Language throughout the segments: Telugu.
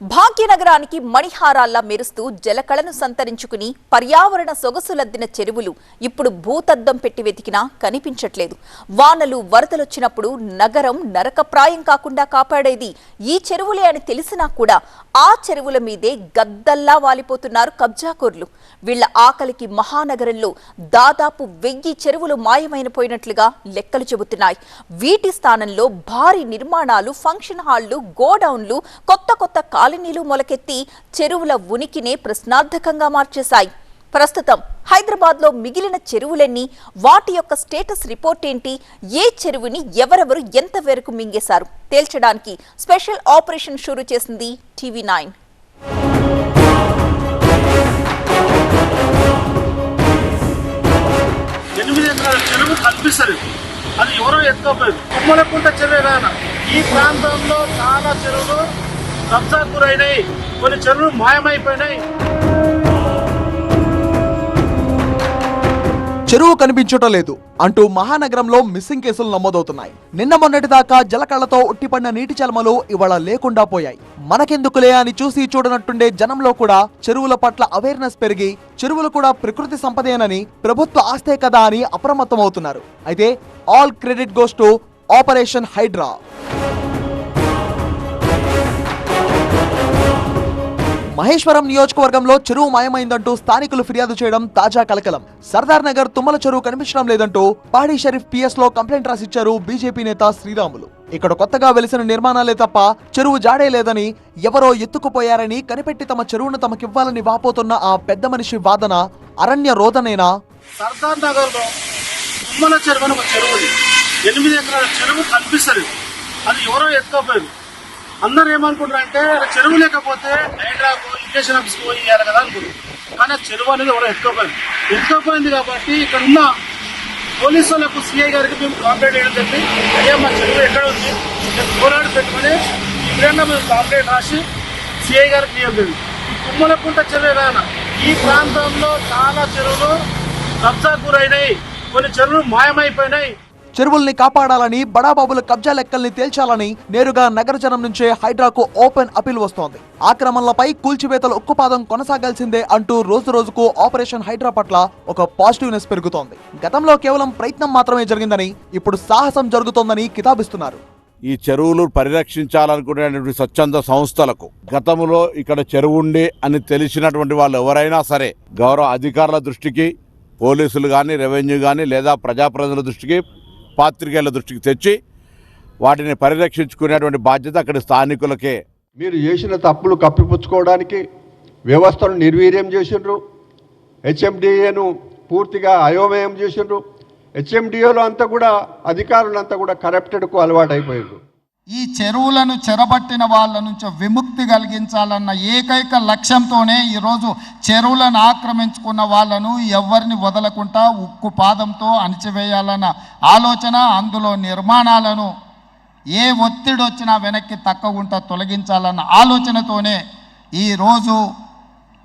భాగ్యనగరానికి మణిహారాల్లా మెరుస్తూ జలకళను సంతరించుకుని పర్యావరణ సొగసులద్దిన చెరువులు ఇప్పుడు భూతద్దం పెట్టి వెతికినా కనిపించట్లేదు. వానలు వరదలొచ్చినప్పుడు నగరం నరకప్రాయం కాకుండా కాపాడేది ఈ చెరువులే అని తెలిసినా కూడా ఆ చెరువుల మీదే గద్దల్లా వాలిపోతున్నారు కబ్జాకోర్లు. వీళ్ల ఆకలికి మహానగరంలో దాదాపు 1000 చెరువులు మాయమైపోయినట్లుగా లెక్కలు చెబుతున్నాయి. వీటి స్థానంలో భారీ నిర్మాణాలు, ఫంక్షన్ హాళ్లు, గోడౌన్లు, కొత్త కాలనీలు మొలకెత్తి చెరువుల ఉనికినే ప్రశ్నార్థకంగా మార్చేశాయి. ప్రస్తుతం హైదరాబాద్ లో మిగిలిన చెరువులన్నీ, వాటి యొక్క స్టేటస్ రిపోర్ట్ ఏంటి, ఏ చెరువుని ఎవరెవరు ఎంత వరకు మింగేశారు తేల్చడానికి స్పెషల్ ఆపరేషన్ షురూ చేసింది టీవీ9. చెరువు కనిపిస్తుంది, అది ఎవరో ఎత్తుకోలేదు. కుమ్మలకుంట చెరువే కాన ఈ ప్రాంతంలో చాలా చెరువులు కబ్జాకు గురైనాయి, కొన్ని చెరువులు మాయమైపోయినాయి. చెరువు కనిపించటం లేదు అంటూ మహానగరంలో మిస్సింగ్ కేసులు నమోదవుతున్నాయి. నిన్న మొన్నటి దాకా జలకళ్లతో ఉట్టిపడిన నీటి చలమలు ఇవాళ లేకుండా పోయాయి. మనకెందుకులే అని చూసి చూడనట్టుండే జనంలో కూడా చెరువుల పట్ల అవేర్నెస్ పెరిగి చెరువులు కూడా ప్రకృతి సంపదేనని, ప్రభుత్వ ఆస్తే కదా అని అప్రమత్తమవుతున్నారు. అయితే all credit goes to operation Hydraa. Maheshwaram నియోజకవర్గంలో చెరువు మాయమైందంటూ స్థానికులు ఫిర్యాదు చేయడం తాజా కలకలం. సర్దార్ నగర్ తుమ్మల చెరువు కనిపించడం లేదంటూ పాడి షరీఫ్ పిఎస్ లో కంప్లైంట్ రాసిచ్చారు బీజేపీ నేత శ్రీరాములు. ఇక్కడ కొత్తగా వెలిసిన నిర్మాణాలే తప్ప చెరువు జాడే లేదని, ఎవరో ఎత్తుకుపోయారని కనిపెట్టి తమ చెరువును తమకివ్వాలని వాపోతున్న ఆ పెద్ద మనిషి వాదన అరణ్య రోదనేనా? సర్దార్ నగర్ లో తుమ్మల చెరువు అని ఒక చెరువు, 8 ఎకరాల చెరువు కనిపిస్తుంది, అది ఎవరో ఎత్తుకోపోయారు. అందరూ ఏమనుకుంటారంటే చెరువు లేకపోతే హైడ్రాకు ఇరిగేషన్ ఆఫీస్కి పోయి ఇవ్వాలి కదా అనుకుంటారు. కానీ ఆ చెరువు అనేది ఎవరో ఎత్తుకోపోయింది కాబట్టి ఇక్కడ ఉన్న పోలీసు వాళ్ళకు సిఐ గారికి మేము కంప్లైంట్ చేయడం చెప్పి, అయ్యా మా చెరువు ఎక్కడ ఉంది పోరాడు పెట్టుకుని ఇప్పుడైనా మేము కంప్లైంట్ రాసి సిఐ గారికి క్లియర్ చేయండి. కుమ్మలకుంట చెరువే కాన ఈ ప్రాంతంలో చాలా చెరువులు కబ్జాకు గురైనాయి, కొన్ని చెరువులు మాయమైపోయినాయి. చెరువుల్ని కాపాడాలని, బడాబాబుల కబ్జా లెక్కల్ని తేల్చాలని నేరుగా నగర జనం నుంచే హైడ్రాకు ఓపెన్ అపీల్ వస్తోంది. ఆక్రమణలపై కూల్చివేతలు ఉక్కుపాదం కొనసాగాల్సిందే అంటూ రోజు రోజుకు ఆపరేషన్ హైడ్రా పట్ల ఒక పాజిటివ్నెస్ పెరుగుతోంది. గతంలో కేవలం ప్రయత్నం మాత్రమే జరిగిందని, ఇప్పుడు సాహసం జరుగుతోందని కితాబిస్తున్నారు. ఈ చెరువులు పరిరక్షించాలనుకునేటువంటి స్వచ్ఛంద సంస్థలకు గతంలో ఇక్కడ చెరువు ఉండి అని తెలిసినటువంటి వాళ్ళు ఎవరైనా సరే గౌరవ అధికారుల దృష్టికి, పోలీసులు కానీ, రెవెన్యూ కానీ, లేదా ప్రజాప్రతినిధుల దృష్టికి, పాత్రికేయుల దృష్టికి తెచ్చి వాటిని పరిరక్షించుకునేటువంటి బాధ్యత అక్కడి స్థానికులకే. మీరు చేసిన తప్పులు కప్పిపుచ్చుకోవడానికి వ్యవస్థను నిర్వీర్యం చేసిండ్రు. హెచ్ఎండిఏను పూర్తిగా అయోమయం చేసిండ్రు. హెచ్ఎండిఏలో అంతా కూడా అధికారులంతా కూడా కరప్టెడ్కు అలవాటైపోయారు. ఈ చెరువులను చెరబట్టిన వాళ్ళ నుంచి విముక్తి కలిగించాలన్న ఏకైక లక్ష్యంతోనే ఈరోజు చెరువులను ఆక్రమించుకున్న వాళ్ళను ఎవరిని వదలకుండా ఉక్కు పాదంతో అణిచివేయాలన్న ఆలోచన, అందులో నిర్మాణాలను ఏ ఒత్తిడి వచ్చినా వెనక్కి తక్కకుండా తొలగించాలన్న ఆలోచనతోనే ఈరోజు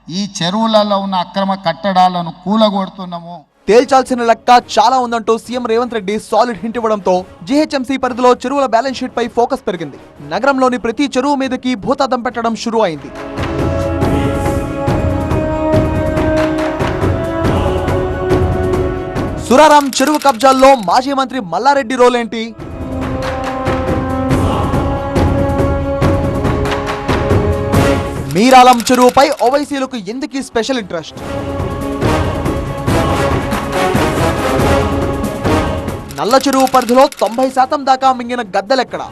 ఈ చెరువులలో ఉన్న అక్రమ కట్టడాలను కూలగొడుతున్నాము. తేల్చాల్సిన లెక్క చాలా ఉందంటూ CM Revanth Reddy solid hint ఇవ్వడంతో జీహెచ్ఎంసీ పరిధిలో చెరువుల బ్యాలెన్స్ షీట్ పై ఫోకస్ పెరిగింది. నగరంలోని ప్రతి చెరువు మీదకి భూతద్దం పెట్టడం షురూ అయింది. సురారాం చెరువు కబ్జాల్లో మాజీ మంత్రి మల్లారెడ్డి రోల్ ఏంటి? మీరాలం చెరువుపై ఓవైసీలకు ఎందుకు స్పెషల్ ఇంట్రెస్ట్? నల్ల చెరువు పరిధిలో 90% దాకా మింగిన గద్దెలెక్కడ?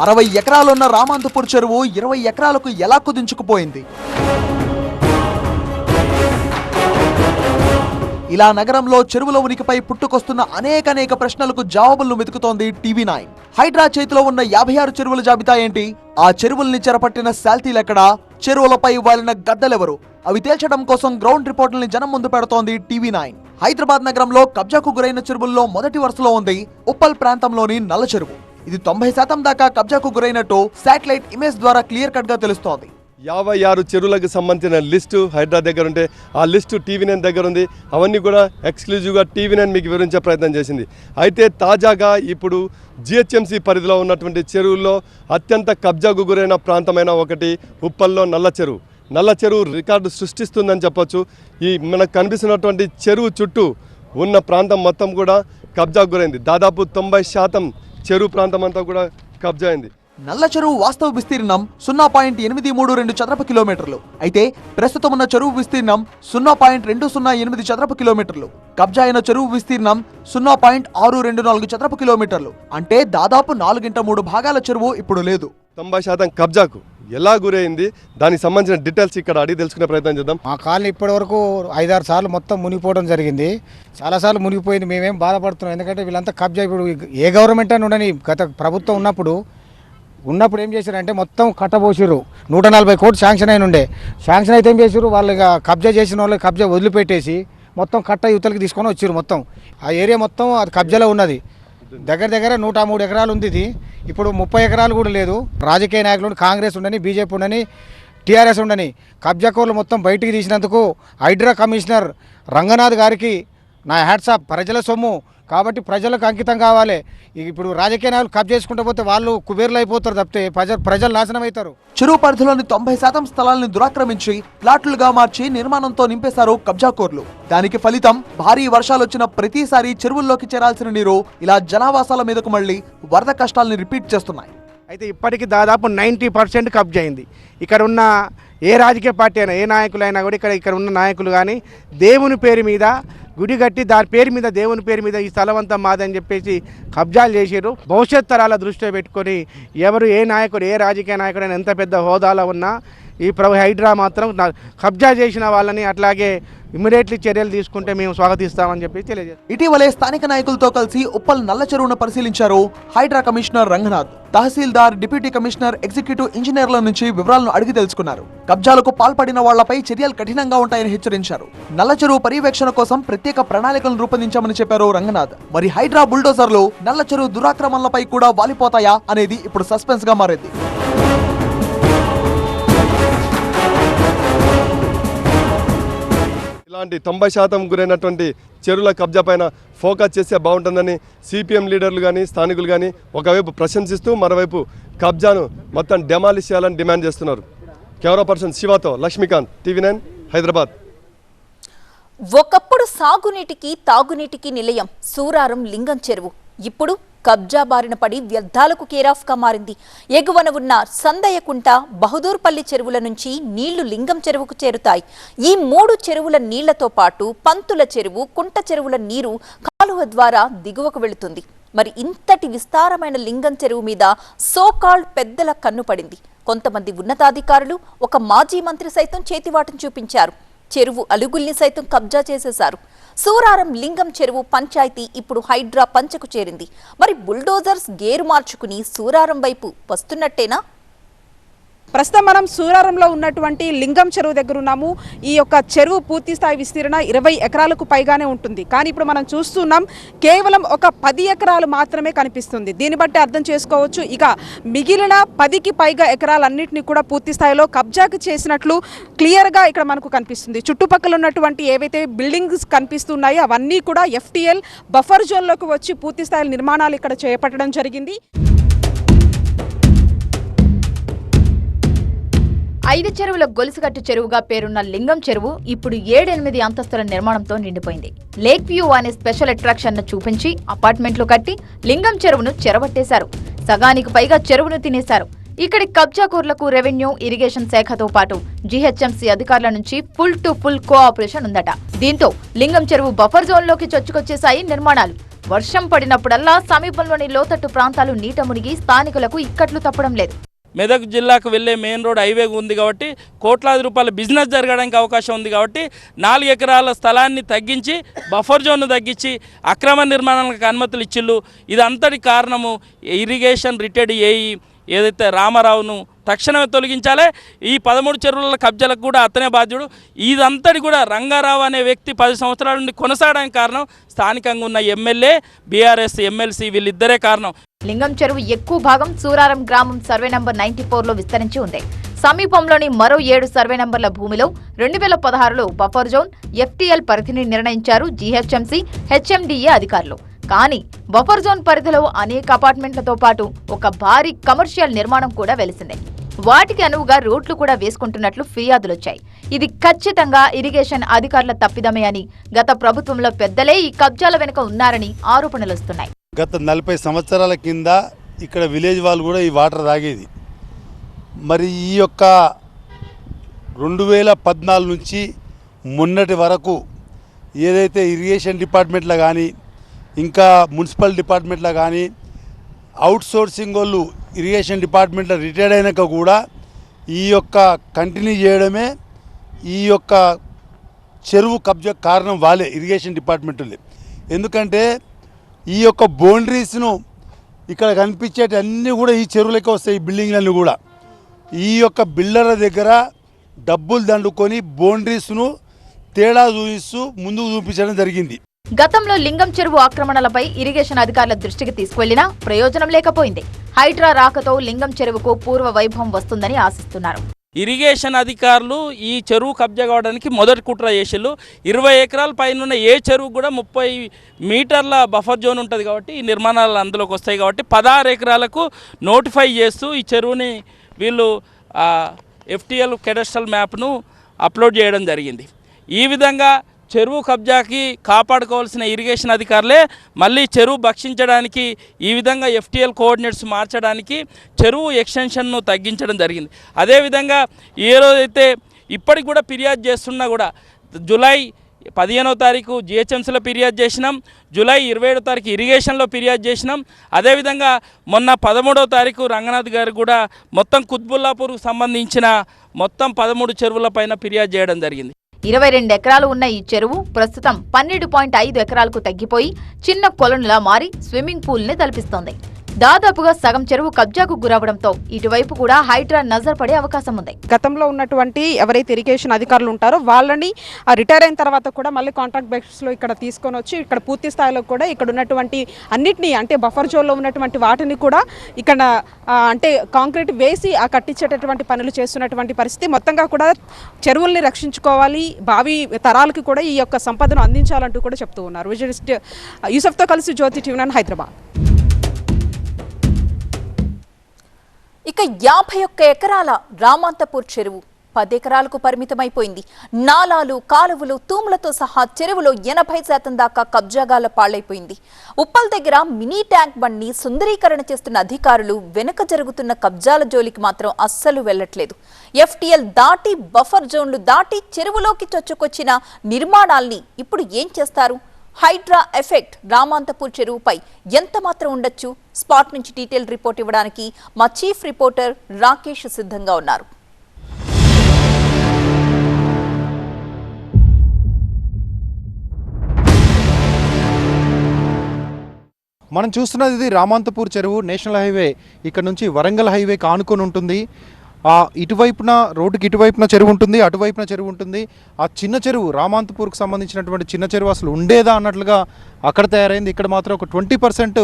60 ఎకరాలున్న రామాంతపూర్ చెరువు 20 ఎకరాలకు ఎలా కుదించుకుపోయింది? ఇలా నగరంలో చెరువుల ఉనికిపై పుట్టుకొస్తున్న అనేక ప్రశ్నలకు జవాబులను వెతుకుతోంది టీవీ9. హైడ్రా చేతిలో ఉన్న 56 చెరువుల జాబితా ఏంటి? ఆ చెరువుల్ని చెరపట్టిన శాల్తీలెక్కడా? చెరువులపై వాలిన గద్దెలెవరు? అవి తేల్చడం కోసం గ్రౌండ్ రిపోర్టుల్ని జనం ముందు పెడుతోంది టీవీ9. హైదరాబాద్ నగరంలో కబ్జాకు గురైన చెరువుల్లో మొదటి వరుసలో ఉంది ఉప్పల్ ప్రాంతంలోని నల్ల చెరువు. ఇది 90% దాకా కబ్జాకు గురైనట్టు శాటిలైట్ ఇమేజ్ ద్వారా క్లియర్ కట్ గా తెలుస్తోంది. 56 చెరువులకు సంబంధించిన లిస్టు హైడ్రా దగ్గర ఉంటే ఆ లిస్టు TV9 దగ్గర ఉంది. అవన్నీ కూడా ఎక్స్క్లూజివ్గా TV9 మీకు వివరించే ప్రయత్నం చేసింది. అయితే తాజాగా ఇప్పుడు GHMC పరిధిలో ఉన్నటువంటి చెరువుల్లో అత్యంత కబ్జాకు గురైన ప్రాంతమైన ఒకటి ఉప్పల్లో నల్ల చెరువు రికార్డు సృష్టిస్తుందని చెప్పొచ్చు. ఈ మనకు కనిపిస్తున్నటువంటి చెరువు చుట్టూ ఉన్న ప్రాంతం మొత్తం కూడా కబ్జాకు గురైంది. దాదాపు 90% చెరువు ప్రాంతం అంతా కూడా కబ్జా అయింది. నల్ల చెరువు వాస్తవ విస్తీర్ణం 0.832 చదరపు కిలోమీటర్లు అయితే ప్రస్తుతం ఉన్న చెరువు విస్తీర్ణం 0.208 చదరపు కిలోమీటర్లు. కబ్జా అయిన చెరువు విస్తీర్ణం 0.624 చదరపు కిలోమీటర్లు. అంటే దాదాపు 4/3 భాగాల చెరువు ఇప్పుడు లేదు. 90% కబ్జాకు ఎలా గురైంది దానికి సంబంధించిన డీటెయిల్స్ ఇక్కడ అడిగి తెలుసుకునే ప్రయత్నం చేద్దాం. మా కాలనీ ఇప్పటి వరకు 5-6 సార్లు మొత్తం మునిగిపోవడం జరిగింది. చాలాసార్లు మునిగిపోయింది. మేమేం బాధపడుతున్నాం, ఎందుకంటే వీళ్ళంతా కబ్జా ఇప్పుడు ఏ గవర్నమెంట్ అని ఉండని గత ప్రభుత్వం ఉన్నప్పుడు ఏం చేశారంటే మొత్తం కట్టబోసిర్రు. 140 కోట్లు శాంక్షన్ అయిన ఉండే. శాంక్షన్ అయితే ఏం చేసారు, వాళ్ళు ఇక కబ్జా చేసిన వాళ్ళు కబ్జా వదిలిపెట్టేసి మొత్తం కట్ట యువతలకి తీసుకొని వచ్చారు. మొత్తం ఆ ఏరియా మొత్తం అది కబ్జాలో ఉన్నది. దగ్గర 103 ఎకరాలు ఉంది. ఇది ఇప్పుడు 30 ఎకరాలు కూడా లేదు. రాజకీయ నాయకులు కాంగ్రెస్ ఉండని, బీజేపీ ఉండని, టీఆర్ఎస్ ఉండని కబ్జాకోర్లు మొత్తం బయటికి తీసినందుకు హైడ్రా కమిషనర్ రంగనాథ్ గారికి నా హ్యాట్స్ ఆఫ్. ప్రజల సొమ్ము కాబట్టి ప్రజలకు అంకితం కావాలి. ఇప్పుడు రాజకీయ నాయకులు కబ్జా చేసుకుంటూ పోతే వాళ్ళు కుబేర్లు అయిపోతారు తప్పితే ప్రజలు నాశనం అవుతారు. చెరువు పరిధిలోని 90% స్థలాలను దురాక్రమించి ప్లాట్లుగా మార్చి నిర్మాణంతో నింపేశారు కబ్జాకోర్లు. దానికి ఫలితం భారీ వర్షాలు వచ్చిన ప్రతిసారి చెరువుల్లోకి చేరాల్సిన నీరు ఇలా జనావాసాల మీదకు మళ్లీ వరద కష్టాలను రిపీట్ చేస్తున్నాయి. అయితే ఇప్పటికి దాదాపు 90% కబ్జా అయింది. ఇక్కడ ఉన్న ఏ రాజకీయ పార్టీ అయినా, ఏ నాయకులైనా కూడా ఇక్కడ ఉన్న నాయకులు కానీ దేవుని పేరు మీద గుడి కట్టి దాని పేరు మీద, దేవుని పేరు మీద ఈ స్థలం అంతా మాదని చెప్పేసి కబ్జాలు చేసారు. భవిష్యత్ తరాల దృష్టిలో పెట్టుకొని ఎవరు ఏ నాయకుడు, ఏ రాజకీయ నాయకుడైనా ఎంత పెద్ద హోదాలో ఉన్నా ఈ హైడ్రా మాత్రం కబ్జా చేసిన వాళ్ళని అట్లాగే ఇమ్మీడియట్లీ చర్యలు తీసుకుంటే మేము స్వాగతిస్తామని చెప్పి తెలియజేస్తాం. ఇటీవలే స్థానిక నాయకులతో కలిసి ఉప్పల్ నల్ల చెరువును పరిశీలించారు హైడ్రా కమిషనర్ రంగనాథ్. తహసీల్దార్, డిప్యూటీ కమిషనర్, ఎగ్జిక్యూటివ్ ఇంజనీర్ల నుంచి వివరాలను అడిగి తెలుసుకున్నారు. కబ్జాలకు పాల్పడిన వాళ్లపై చర్యలు కఠినంగా ఉంటాయని హెచ్చరించారు. నల్ల చెరువు పర్యవేక్షణ కోసం ప్రత్యేక ప్రణాళికలను రూపొందించామని చెప్పారు రంగనాథ్. మరి హైడ్రా బుల్డోజర్లు నల్ల చెరువు దురాక్రమణలపై కూడా వాలిపోతాయా అనేది ఇప్పుడు సస్పెన్స్ గా మారింది. ఇలాంటి 90% గురైనటువంటి చెరువుల కబ్జా పైన ఫోకస్ చేస్తే బాగుంటుందని సిపిఎం లీడర్లు కానీ స్థానికులు కానీ ఒకవైపు ప్రశంసిస్తూ మరోవైపు కబ్జాను మొత్తం డెమాలిష్ చేయాలని డిమాండ్ చేస్తున్నారు. కెమెరా పర్సన్ శివతో లక్ష్మీకాంత్, TV9 హైదరాబాద్. ఒకప్పుడు సాగునీటికి తాగునీటికి నిలయం సూరారం లింగం చెరువు ఇప్పుడు కబ్జా బారిన పడి వ్యర్థాలకు కేరాఫ్గా మారింది. ఎగువన ఉన్న సందయ్యకుంట, బహదూర్పల్లి చెరువుల నుంచి నీళ్లు లింగం చెరువుకు చేరుతాయి. ఈ 3 చెరువుల నీళ్లతో పాటు పంతుల చెరువు, కుంట చెరువుల నీరు కాలువ ద్వారా దిగువకు వెళుతుంది. మరి ఇంతటి విస్తారమైన లింగం చెరువు మీద సోకాల్డ్ పెద్దల కన్ను పడింది. కొంతమంది ఉన్నతాధికారులు, ఒక మాజీ మంత్రి సైతం చేతివాటం చూపించారు. చెరువు అలుగుల్ని సైతం కబ్జా చేసేశారు. సూరారం లింగం చెరువు పంచాయతీ ఇప్పుడు హైడ్రా పంచకు చేరింది. మరి బుల్డోజర్స్ గేరు మార్చుకుని సూరారం వైపు వస్తున్నట్టేనా? ప్రస్తుతం మనం సూరారంలో ఉన్నటువంటి లింగం చెరువు దగ్గర ఉన్నాము. ఈ యొక్క చెరువు పూర్తి స్థాయి విస్తీర్ణ 20 ఎకరాలకు పైగానే ఉంటుంది. కానీ ఇప్పుడు మనం చూస్తున్నాం కేవలం ఒక 10 ఎకరాలు మాత్రమే కనిపిస్తుంది. దీన్ని బట్టి అర్థం చేసుకోవచ్చు ఇక మిగిలిన 10కి పైగా ఎకరాలన్నింటినీ కూడా పూర్తి స్థాయిలో కబ్జాకి చేసినట్లు క్లియర్గా ఇక్కడ మనకు కనిపిస్తుంది. చుట్టుపక్కల ఉన్నటువంటి ఏవైతే బిల్డింగ్స్ కనిపిస్తున్నాయో అవన్నీ కూడా FTL బఫర్ జోన్లోకి వచ్చి పూర్తి స్థాయి నిర్మాణాలు ఇక్కడ చేపట్టడం జరిగింది. 5 చెరువుల గొలుసుగట్టు చెరువుగా పేరున్న లింగం చెరువు ఇప్పుడు 7-8 అంతస్తుల నిర్మాణంతో నిండిపోయింది. లేక్ వ్యూ అనే స్పెషల్ అట్రాక్షన్ ను చూపించి అపార్ట్మెంట్లు కట్టి లింగం చెరువును చెరబట్టేశారు. సగానికి పైగా చెరువును తినేశారు. ఇక్కడి కబ్జాకోర్లకు రెవెన్యూ, ఇరిగేషన్ శాఖతో పాటు GHMC అధికారుల నుంచి ఫుల్ టు ఫుల్ కోఆపరేషన్ ఉందట. దీంతో లింగం చెరువు బఫర్ జోన్లోకి చొచ్చుకొచ్చేశాయి నిర్మాణాలు. వర్షం పడినప్పుడల్లా సమీపంలోని లోతట్టు ప్రాంతాలు నీట మునిగి స్థానికులకు ఇక్కట్లు తప్పడం లేదు. మెదక్ జిల్లాకు వెళ్ళే మెయిన్ రోడ్ హైవే ఉంది కాబట్టి కోట్లాది రూపాయల బిజినెస్ జరగడానికి అవకాశం ఉంది కాబట్టి 4 ఎకరాల స్థలాన్ని తగ్గించి బఫర్ జోన్ను తగ్గించి అక్రమ నిర్మాణాలకు అనుమతులు ఇచ్చిళ్ళు. ఇదంతటి కారణము ఇరిగేషన్ రిటైర్డ్ ఏఈ ఏదైతే రామారావును తక్షణమే తొలగించాలి. ఈ 13 చెరువుల కబ్జాలకు కూడా అతనే బాధ్యుడు. ఇదంతటి కూడా రంగారావు అనే వ్యక్తి 10 సంవత్సరాల నుండి కొనసాగడానికి కారణం స్థానికంగా ఉన్న ఎమ్మెల్యే, BRS ఎమ్మెల్సీ వీళ్ళిద్దరే కారణం. లింగం చెరువు ఎక్కువ భాగం సూరారం గ్రామం సర్వే నంబర్ 94లో విస్తరించి ఉంది. సమీపంలోని మరో 7 సర్వే నంబర్ల భూమిలో 2016లో బఫర్ జోన్ FTL పరిధిని నిర్ణయించారు జీహెచ్ఎంసీ HMDA అధికారులు. కానీ బఫర్ జోన్ పరిధిలో అనేక అపార్ట్మెంట్లతో పాటు ఒక భారీ కమర్షియల్ నిర్మాణం కూడా వెలిసిందే. వాటికి అనువుగా రోడ్లు కూడా వేసుకుంటున్నట్లు ఫిర్యాదులొచ్చాయి. ఇది ఖచ్చితంగా ఇరిగేషన్ అధికారుల తప్పిదమే అని, గత ప్రభుత్వంలో పెద్దలే ఈ కబ్జాల వెనుక ఉన్నారని ఆరోపణలొస్తున్నాయి. గత 40 సంవత్సరాల కింద ఇక్కడ విలేజ్ వాళ్ళు కూడా ఈ వాటర్ తాగేది. మరి ఈ యొక్క 2014 నుంచి మొన్నటి వరకు ఏదైతే ఇరిగేషన్ డిపార్ట్మెంట్లో కానీ ఇంకా మున్సిపల్ డిపార్ట్మెంట్లో కానీ అవుట్సోర్సింగ్ వాళ్ళు ఇరిగేషన్ డిపార్ట్మెంట్లో రిటైర్డ్ అయినాక కూడా ఈ యొక్క కంటిన్యూ చేయడమే ఈ యొక్క చెరువు కబ్జా కారణం వాళ్ళే, ఇరిగేషన్ డిపార్ట్మెంట్లే. ఎందుకంటే ఈ యొక్క బౌండరీస్ను ఇక్కడ కనిపించేటి అన్నీ కూడా ఈ చెరువులకే వస్తాయి. ఈ బిల్డింగ్లన్నీ కూడా ఈ యొక్క బిల్డర్ల దగ్గర డబ్బులు దండుకొని బౌండరీస్ను తేడా చూపిస్తూ ముందుకు చూపించడం జరిగింది. గతంలో లింగం చెరువు ఆక్రమణలపై ఇరిగేషన్ అధికారుల దృష్టికి తీసుకువెళ్లినా ప్రయోజనం లేకపోయింది. హైడ్రా రాకతో లింగం చెరువుకు పూర్వ వైభవం వస్తుందని ఆశిస్తున్నారు. ఇరిగేషన్ అధికారులు ఈ చెరువు కబ్జా కావడానికి మొదటి కుట్ర చేసిళ్ళు. 20 ఎకరాల పైన ఏ చెరువు కూడా 30 మీటర్ల బఫర్ జోన్ ఉంటుంది కాబట్టి ఈ నిర్మాణాలు అందులోకి వస్తాయి కాబట్టి 16 ఎకరాలకు నోటిఫై చేస్తూ ఈ చెరువుని వీళ్ళు FTL కెడస్ట్రల్ మ్యాప్ను అప్లోడ్ చేయడం జరిగింది. ఈ విధంగా చెరువు కబ్జాకి కాపాడుకోవాల్సిన ఇరిగేషన్ అధికారులే మళ్ళీ చెరువు భక్షించడానికి ఈ విధంగా FTL కోఆర్డినేట్స్ మార్చడానికి చెరువు ఎక్స్టెన్షన్ను తగ్గించడం జరిగింది. అదేవిధంగా ఏ రోజైతే ఇప్పటికి కూడా ఫిర్యాదు చేస్తున్నా కూడా జూలై 15వ తారీఖు GHMCలో ఫిర్యాదు చేసినాం, జూలై 27వ తారీఖు ఇరిగేషన్లో ఫిర్యాదు చేసినాం. అదేవిధంగా మొన్న 13వ తారీఖు రంగనాథ్ గారు కూడా మొత్తం కుత్బుల్లాపూర్కు సంబంధించిన మొత్తం 13 చెరువులపైన ఫిర్యాదు చేయడం జరిగింది. 22 ఎకరాలు ఉన్న ఈ చెరువు ప్రస్తుతం 12.5 ఎకరాలకు తగ్గిపోయి చిన్న కొలనులా మారి స్విమ్మింగ్ పూల్ని తలపిస్తోంది. దాదాపుగా సగం చెరువు కబ్జాకు గురవడంతో ఇటువైపు కూడా హైడ్రా నజర్ పడే అవకాశం ఉంది. గతంలో ఉన్నటువంటి ఎవరైతే ఇరిగేషన్ అధికారులు ఉంటారో వాళ్ళని రిటైర్ అయిన తర్వాత కూడా మళ్ళీ కాంట్రాక్ట్ బేసిస్లో ఇక్కడ తీసుకొని వచ్చి ఇక్కడ పూర్తి స్థాయిలో కూడా ఇక్కడ ఉన్నటువంటి అన్నిటినీ అంటే బఫర్ జోన్లో ఉన్నటువంటి వాటిని కూడా ఇక్కడ అంటే కాంక్రీట్ వేసి కట్టించేటటువంటి పనులు చేస్తున్నటువంటి పరిస్థితి. మొత్తంగా కూడా చెరువుల్ని రక్షించుకోవాలి, భావి తరాలకు కూడా ఈ యొక్క సంపదను అందించాలంటూ కూడా చెప్తూ ఉన్నారు. విజయనిస్ట్ యూసఫ్తో కలిసి జ్యోతి టీవీ9 హైదరాబాద్. ఇక 51 ఎకరాల రామాంతపూర్ చెరువు 10 ఎకరాలకు పరిమితమైపోయింది. నాలాలు, కాలువలు, తూములతో సహా చెరువులో 80% దాకా కబ్జాగాల పాళ్లైపోయింది. ఉప్పల్ దగ్గర మినీ ట్యాంక్ బండ్ని సుందరీకరణ చేస్తున్న అధికారులు వెనుక జరుగుతున్న కబ్జాల జోలికి మాత్రం అస్సలు వెళ్లట్లేదు. FTL దాటి బఫర్ జోన్లు దాటి చెరువులోకి చొచ్చుకొచ్చిన నిర్మాణాల్ని ఇప్పుడు ఏం చేస్తారు? హైడ్రా ఎఫెక్ట్ రామాంతపూర్ చెరువుపై ఎంత మాత్రం ఉండొచ్చు? స్పాట్ నుంచి డీటెయిల్ రిపోర్ట్ ఇవ్వడానికి మా చీఫ్ రిపోర్టర్ రాకేష్ సిద్ధంగా ఉన్నారు. మనం చూస్తున్నది ఇది రామాంతపూర్ చెరువు, నేషనల్ హైవే ఇక్కడ నుంచి వరంగల్ హైవేకి ఆనుకొని ఉంటుంది. ఇటువైపున రోడ్డుకి ఇటువైపున చెరువు ఉంటుంది, అటువైపున చెరువు ఉంటుంది. ఆ చిన్న చెరువు రామాంతపూర్కి సంబంధించినటువంటి చిన్న చెరువు అసలు ఉండేదా అన్నట్లుగా అక్కడ తయారైంది. ఇక్కడ మాత్రం ఒక 20%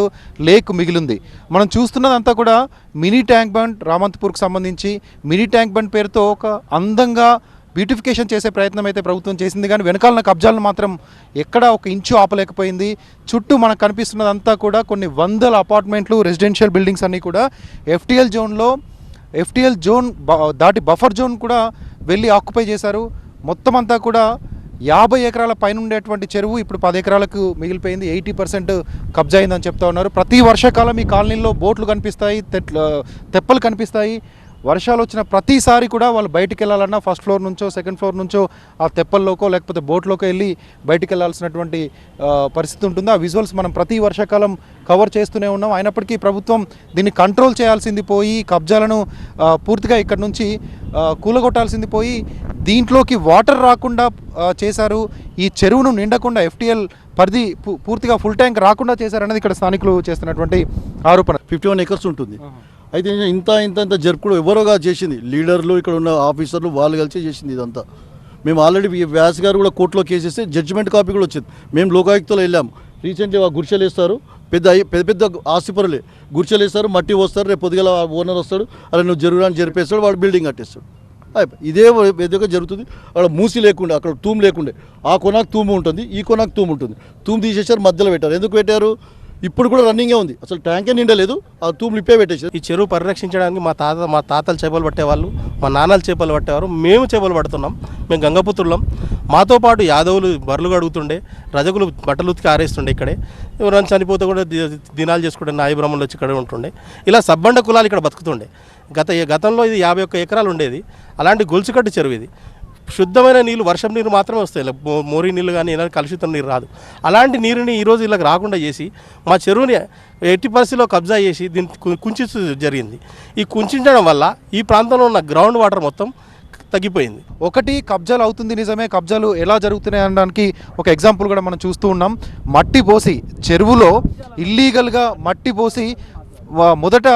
లేక్ మిగిలింది. మనం చూస్తున్నదంతా కూడా మినీ ట్యాంక్ బండ్ రామాంతపూర్కి సంబంధించి. మినీ ట్యాంక్ బండ్ పేరుతో ఒక అందంగా బ్యూటిఫికేషన్ చేసే ప్రయత్నం అయితే ప్రభుత్వం చేసింది, కానీ వెనకాలన్న కబ్జాలను మాత్రం ఎక్కడా ఒక ఇంచు ఆపలేకపోయింది. చుట్టూ మనకు కనిపిస్తున్నదంతా కూడా కొన్ని వందల అపార్ట్మెంట్లు, రెసిడెన్షియల్ బిల్డింగ్స్ అన్నీ కూడా FTL జోన్ దాటి బఫర్ జోన్ కూడా వెళ్ళి ఆక్యుపై చేశారు. మొత్తం అంతా కూడా 50 ఎకరాల పైన ఉండేటువంటి చెరువు ఇప్పుడు 10 ఎకరాలకు మిగిలిపోయింది. 80% కబ్జా అయిందని చెప్తా ఉన్నారు. ప్రతి వర్షాకాలం ఈ కాలనీలో బోట్లు కనిపిస్తాయి, తెప్పలు కనిపిస్తాయి. వర్షాలు వచ్చిన ప్రతిసారి కూడా వాళ్ళు బయటికి వెళ్ళాలన్నా ఫస్ట్ ఫ్లోర్ నుంచో సెకండ్ ఫ్లోర్ నుంచో ఆ తెప్పల్లోకో లేకపోతే బోట్లోకి వెళ్ళి బయటికి వెళ్ళాల్సినటువంటి పరిస్థితి ఉంటుంది. ఆ విజువల్స్ మనం ప్రతి వర్షాకాలం కవర్ చేస్తూనే ఉన్నాం. అయినప్పటికీ ప్రభుత్వం దీన్ని కంట్రోల్ చేయాల్సింది పోయి, కబ్జాలను పూర్తిగా ఇక్కడ నుంచి కూలగొట్టాల్సింది పోయి దీంట్లోకి వాటర్ రాకుండా చేశారు. ఈ చెరువును నిండకుండా FTL పరిధి పూర్తిగా ఫుల్ ట్యాంక్ రాకుండా చేశారనేది ఇక్కడ స్థానికులు చేస్తున్నటువంటి ఆరోపణ. 51 ఎకర్స్ ఉంటుంది. అయితే ఇంత జరుపుడు ఎవరోగా చేసింది, లీడర్లు ఇక్కడ ఉన్న ఆఫీసర్లు వాళ్ళు కలిసి చేసింది ఇదంతా. మేము ఆల్రెడీ వ్యాస్ గారు కూడా కోర్టులో కేసేస్తే జడ్జిమెంట్ కాపీ కూడా వచ్చింది. మేము లోకాయుక్తలో వెళ్ళాము. రీసెంట్లీ గుడిసెలు వేస్తారు, పెద్ద ఆస్తిపరులే గుర్చలేస్తారు, మట్టి వస్తారు, రేపు పొద్దుగల ఓనర్ వస్తాడు, అలా నువ్వు జరుగుని జరిపేస్తాడు, వాడు బిల్డింగ్ కట్టేస్తాడు. ఇదే విధంగా జరుగుతుంది. అక్కడ మూసి లేకుండే, అక్కడ తూము లేకుండే, ఆ కొనాకు తూము ఉంటుంది, ఈ కొనాకు తూము ఉంటుంది. తూము తీసేసారు, మధ్యలో పెట్టారు. ఎందుకు పెట్టారు? ఇప్పుడు కూడా రన్నింగే ఉంది, అసలు ట్యాంకే నిండలేదు, ఆ తూములు ఇప్పే పెట్టేసారు. ఈ చెరువు పరిరక్షించడానికి మా తాతలు చేపలు పట్టేవాళ్ళు, మా నాన్నలు చేపలు పట్టేవారు, మేము చేపలు పడుతున్నాం. మేము గంగపుత్రులం. మాతో పాటు యాదవులు బర్రెలు కడుగుతుండే, రజకులు బట్టలు ఉతికి ఆరేస్తుండే. ఇక్కడే ఎవరైనా చనిపోతే కూడా దినాలు చేసుకుంటే నాయి బ్రహ్మలు వచ్చి ఇక్కడ ఉంటుండే. ఇలా సబ్బండ కులాలు ఇక్కడ బతుకుతుండే. గతంలో ఇది 51 ఎకరాలు ఉండేది. అలాంటి గొలుసుకట్టు చెరువు ఇది. శుద్ధమైన నీళ్ళు, వర్షం నీరు మాత్రమే వస్తాయి, మోరీ నీళ్ళు కానీ ఏదైనా కలుషితం నీరు రాదు. అలాంటి నీరుని ఈరోజు ఇలా రాకుండా చేసి మా చెరువుని 80% కబ్జా చేసి దీన్ని కుంచు జరిగింది. ఈ కుంచడం వల్ల ఈ ప్రాంతంలో ఉన్న గ్రౌండ్ వాటర్ మొత్తం తగ్గిపోయింది. ఒకటి కబ్జాలు అవుతుంది నిజమే. కబ్జాలు ఎలా జరుగుతున్నాయి అనడానికి ఒక ఎగ్జాంపుల్ కూడా మనం చూస్తూ ఉన్నాం. మట్టి పోసి చెరువులో ఇల్లీగల్గా మట్టి పోసి మొదట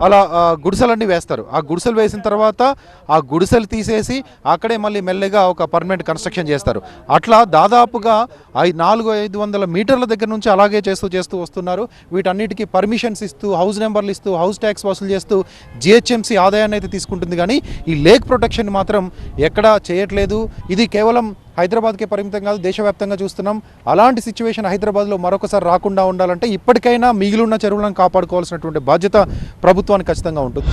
అలా గుడిసెలన్నీ వేస్తారు. ఆ గుడిసెలు వేసిన తర్వాత ఆ గుడిసెలు తీసేసి అక్కడే మళ్ళీ మెల్లగా ఒక పర్మనెంట్ కన్స్ట్రక్షన్ చేస్తారు. అట్లా దాదాపుగా 400-500 మీటర్ల దగ్గర నుంచి అలాగే చేస్తూ వస్తున్నారు. వీటన్నిటికీ పర్మిషన్స్ ఇస్తూ, హౌస్ నెంబర్లు ఇస్తూ, హౌస్ ట్యాక్స్ వసూలు చేస్తూ జిహెచ్ఎంసీ ఆదాయాన్ని అయితే తీసుకుంటుంది. కానీ ఈ లేక్ ప్రొటెక్షన్ మాత్రం ఎక్కడా చేయట్లేదు. ఇది కేవలం హైదరాబాద్కే పరిమితం కాదు, దేశవ్యాప్తంగా చూస్తున్నాం. అలాంటి సిచ్యువేషన్ హైదరాబాద్లో మరొకసారి రాకుండా ఉండాలంటే ఇప్పటికైనా మిగిలిన చెరువులను కాపాడుకోవాల్సినటువంటి బాధ్యత ప్రభుత్వానికి ఖచ్చితంగా ఉంటుంది.